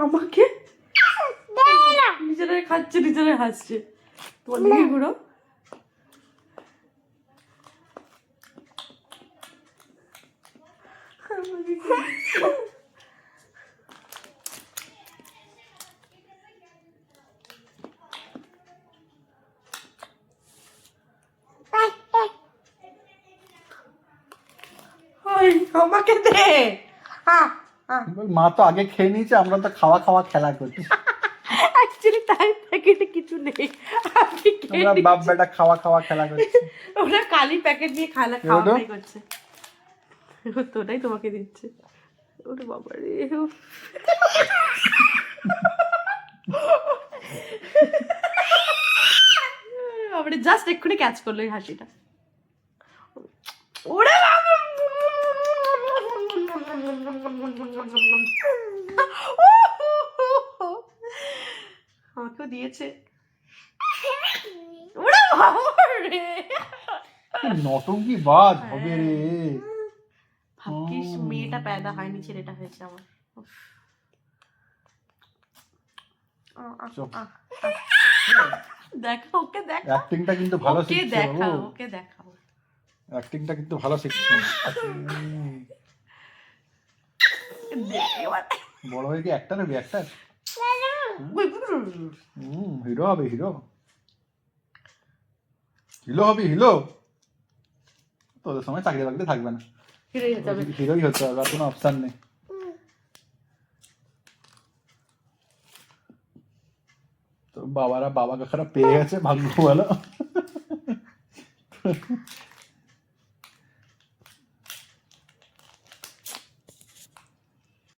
আমাকে নিজেরাই খাচ্ছে নিজেরাই হাসছে। তোমার দিকে ঘুরো। আমাকে দে। মা তো আগে খেয়ে নিয়েছে, আমরা তো খাওয়া খাওয়া খেলা করছি। অ্যাকচুয়ালি তাই প্যাকেটে কিছু নেই, আমি আমরা বাপ বেটা খাওয়া খাওয়া খেলা করছি। ওরা কালি প্যাকেট নিয়ে খাওয়াই করছে। তোটাই তোমাকে দিচ্ছে। ওরে বাবা রে, আমরা জাস্ট এক্ষুনি ক্যাচ করলো এই হাসিটা। ওরে বাবা, আমাকেও দিয়েছে। ওরে বাবা রে, নটঙ্কি বাজ হবে রে। ভাগ্যিস মেয়েটা পেদা হয়নি, ছেলেটা হয়েছে আমার। দেখো ওকে, দেখো অ্যাক্টিংটা কিন্তু ভালো ওকে, শিখছে দেখাও বাবু, ওকে, দেখাও। অ্যাক্টিংটা কিন্তু ভালো শিখছে। বড় হয়ে কি অ্যাক্টর হবে? অ্যাক্টর হিরো হবে, হিরো হিরো হবে, হিরো। তোদের সময় চাকরি বাকরি থাকবে না, হিরোই হতে হবে, আর কোনো অপশন নেই। তো বাবা কাকারা পেয়ে গেছে, ভাগ্য ভালো।